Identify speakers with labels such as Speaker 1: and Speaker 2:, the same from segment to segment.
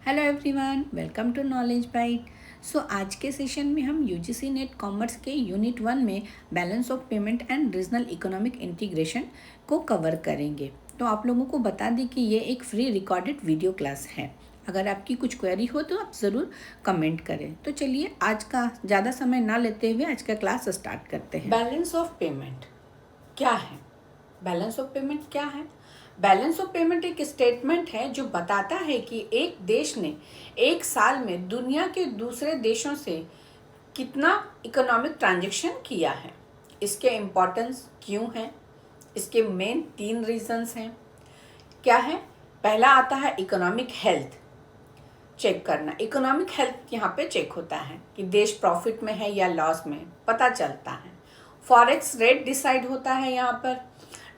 Speaker 1: Hello everyone, welcome to knowledge byte. आज के session में हम यूजीसी नेट कॉमर्स के यूनिट 1 में balance of payment and regional economic integration को कवर करेंगे। तो आप लोगों को बता दें कि ये एक फ्री रिकॉर्डेड वीडियो क्लास है। अगर आपकी कुछ क्वेरी हो तो आप ज़रूर कमेंट करें। तो चलिए आज का ज़्यादा समय ना लेते हुए आज का क्लास स्टार्ट करते हैं। बैलेंस ऑफ पेमेंट क्या है? बैलेंस ऑफ पेमेंट क्या है? बैलेंस ऑफ पेमेंट एक स्टेटमेंट है जो बताता है कि एक देश ने एक साल में दुनिया के दूसरे देशों से कितना इकोनॉमिक ट्रांजैक्शन किया है। इसके इम्पोर्टेंस क्यों है? इसके मेन 3 रीजंस हैं। क्या है? पहला आता है इकोनॉमिक हेल्थ चेक करना। इकोनॉमिक हेल्थ यहाँ पे चेक होता है कि देश प्रॉफिट में है या लॉस में, पता चलता है। फॉरेक्स रेट डिसाइड होता है, यहाँ पर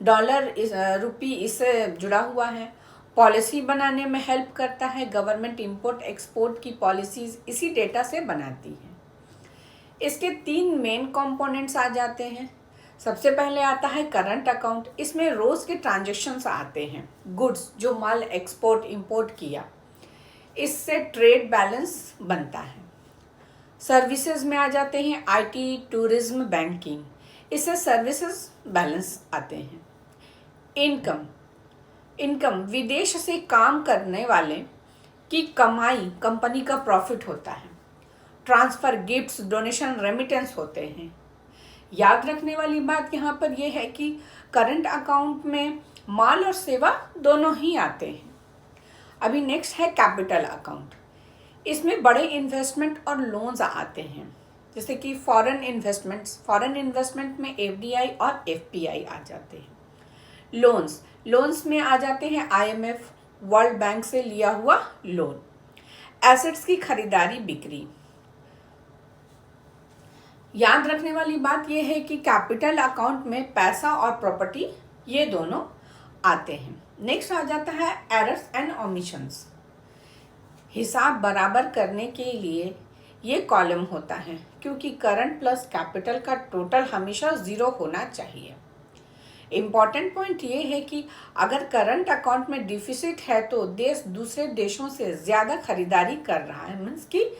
Speaker 1: डॉलर रुपी इससे जुड़ा हुआ है। पॉलिसी बनाने में हेल्प करता है। गवर्नमेंट इंपोर्ट एक्सपोर्ट की पॉलिसीज इसी डेटा से बनाती है। इसके 3 मेन कंपोनेंट्स आ जाते हैं। सबसे पहले आता है करंट अकाउंट। इसमें रोज के ट्रांजेक्शन्स आते हैं। गुड्स, जो माल एक्सपोर्ट इंपोर्ट किया, इससे ट्रेड बैलेंस बनता है। सर्विसेज में आ जाते हैं आईटी, टूरिज्म, बैंकिंग, इससे सर्विसेज बैलेंस आते हैं। इनकम विदेश से काम करने वाले की कमाई, कंपनी का प्रॉफिट होता है। ट्रांसफर, गिफ्ट्स, डोनेशन, रेमिटेंस होते हैं। याद रखने वाली बात यहाँ पर यह है कि करंट अकाउंट में माल और सेवा दोनों ही आते हैं। अभी नेक्स्ट है कैपिटल अकाउंट। इसमें बड़े इन्वेस्टमेंट और लोन्स आते हैं, जैसे कि फॉरेन इन्वेस्टमेंट में एफडीआई और एफपीआई आ जाते हैं। लोन्स में आ जाते हैं आईएमएफ, वर्ल्ड बैंक से लिया हुआ लोन। एसेट्स की खरीदारी बिक्री। याद रखने वाली बात यह है कि कैपिटल अकाउंट में पैसा और प्रॉपर्टी ये दोनों आते हैं। नेक्स्ट आ जाता है एरर्स एंड ओमिशंस। हिसाब बराबर करने के लिए ये कॉलम होता है, क्योंकि करंट प्लस कैपिटल का टोटल हमेशा 0 होना चाहिए। इम्पॉर्टेंट पॉइंट ये है कि अगर करंट अकाउंट में डिफिसिट है तो देश दूसरे देशों से ज़्यादा खरीदारी कर रहा है, मीन्स कि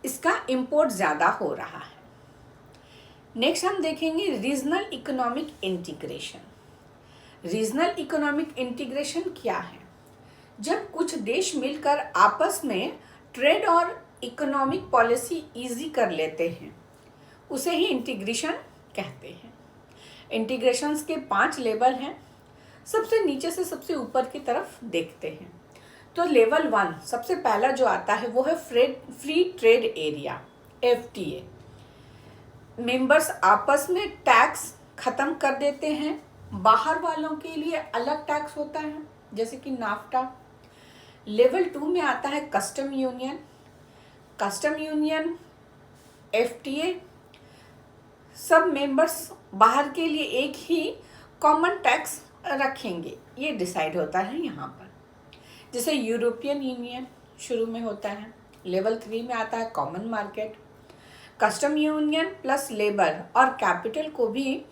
Speaker 1: इसका इंपोर्ट ज़्यादा हो रहा है। नेक्स्ट हम देखेंगे regional economic integration. Regional economic integration क्या है? जब कुछ देश मिलकर आपस में ट्रेड और इकोनॉमिक पॉलिसी इजी कर लेते हैं, उसे ही इंटीग्रेशन कहते हैं। इंटीग्रेशंस के 5 लेवल हैं। सबसे नीचे से सबसे ऊपर की तरफ देखते हैं तो लेवल 1 सबसे पहला जो आता है वो है free trade area, FTA. Members आपस में टैक्स खत्म कर देते हैं। बाहर वालों के लिए अलग टैक्स होता है, जैसे कि नाफ्टा। लेवल 2 में आता है कस्टम यूनियन, एफटीए। सब मेंबर्स बाहर के लिए एक ही कॉमन टैक्स रखेंगे, ये डिसाइड होता है यहाँ पर। जैसे यूरोपियन यूनियन शुरू में होता है। लेवल 3 में आता है common market. Custom union plus labour और कैपिटल को भी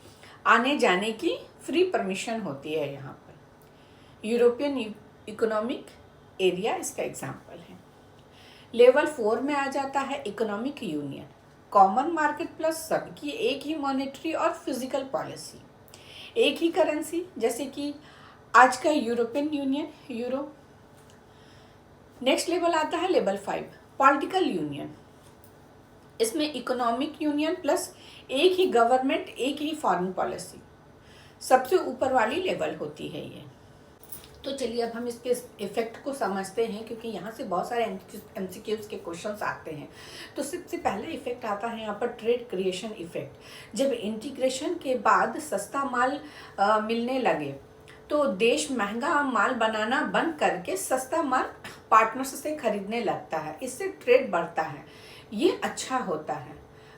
Speaker 1: आने जाने की फ्री परमिशन होती है यहाँ पर। यूरोपियन इकोनॉमिक एरिया इसका एग्जाम्पल है। लेवल 4 में आ जाता है economic union, common market plus सबकी एक ही मॉनेटरी और फिजिकल पॉलिसी, एक ही करेंसी, जैसे कि आज का European union, euro. Next level आता है लेवल 5 पॉलिटिकल यूनियन। इसमें इकोनॉमिक यूनियन प्लस एक ही गवर्नमेंट, एक ही फॉरेन पॉलिसी, सबसे ऊपर वाली लेवल होती है ये। तो चलिए अब हम इसके इफेक्ट को समझते हैं, क्योंकि यहाँ से बहुत सारे एमसीक्यूज के क्वेश्चंस आते हैं। तो सबसे पहला इफेक्ट आता है यहाँ पर ट्रेड क्रिएशन इफेक्ट। जब इंटीग्रेशन के बाद सस्ता माल मिलने लगे तो देश महंगा माल बनाना बंद करके सस्ता माल पार्टनर्स से खरीदने लगता है, इससे ट्रेड बढ़ता है, ये अच्छा होता है।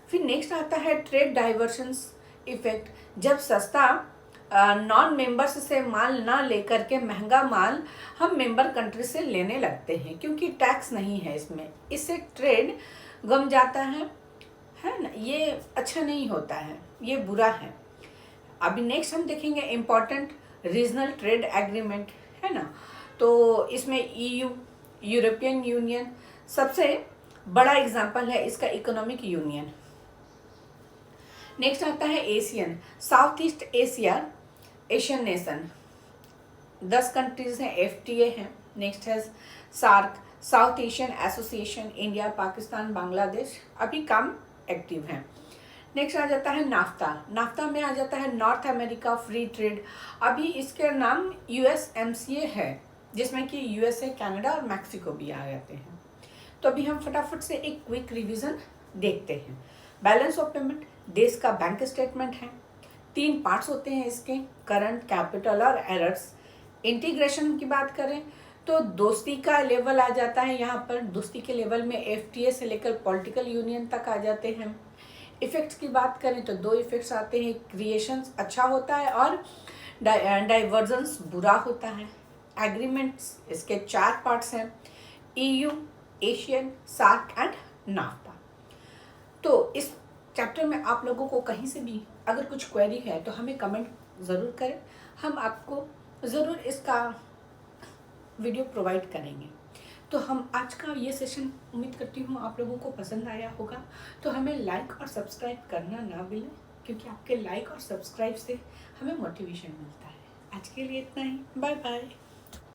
Speaker 1: फिर नेक्स्ट आता है ट्रेड डाइवर्शंस इफेक्ट। जब सस्ता नॉन मेंबर्स से माल ना लेकर के महंगा माल हम मेंबर कंट्री से लेने लगते हैं, क्योंकि टैक्स नहीं है इसमें, इससे ट्रेड गम जाता है ना। ये अच्छा नहीं होता है, ये बुरा है। अभी नेक्स्ट हम देखेंगे इम्पॉर्टेंट रीजनल ट्रेड एग्रीमेंट, है ना। तो इसमें ईयू, यूरोपियन यूनियन सबसे बड़ा एग्जाम्पल है इसका इकोनॉमिक यूनियन। नेक्स्ट आता है ASEAN, South East Asia, Asian nation 10 countries हैं, FTA हैं। नेक्स्ट है SAARC, South Asian association, India, Pakistan, Bangladesh अभी कम एक्टिव हैं। नेक्स्ट आ जाता है नाफ्ता, नाफ्ता में आ जाता है नॉर्थ अमेरिका फ्री ट्रेड, अभी इसके नाम USMCA है, जिसमें कि USA, कनाडा और मैक्सिको भी आ जाते हैं। तो अभी हम फटाफट से एक क्विक रिवीजन देखते हैं। बैलेंस ऑफ पेमेंट देश का बैंक स्टेटमेंट है, 3 पार्ट्स होते हैं इसके, करंट, कैपिटल और एरर्स। इंटीग्रेशन की बात करें तो दोस्ती का लेवल आ जाता है यहाँ पर, दोस्ती के लेवल में FTA से लेकर पॉलिटिकल यूनियन तक आ जाते हैं। इफेक्ट्स की बात करें तो 2 इफेक्ट्स आते हैं, क्रिएशंस अच्छा होता है और डाइवर्जेंस बुरा होता है। एग्रीमेंट्स इसके 4 पार्ट्स हैं, EU, Asian, SAARC and naphtha. तो इस चैप्टर में आप लोगों को कहीं से भी अगर कुछ क्वेरी है तो हमें कमेंट ज़रूर करें, हम आपको ज़रूर इसका वीडियो प्रोवाइड करेंगे। तो हम आज का ये सेशन उम्मीद करती हूँ आप लोगों को पसंद आया होगा। तो हमें लाइक और सब्सक्राइब करना ना भूलें, क्योंकि आपके लाइक और सब्सक्राइब से हमें मोटिवेशन मिलता है। आज के लिए इतना ही, बाय बाय।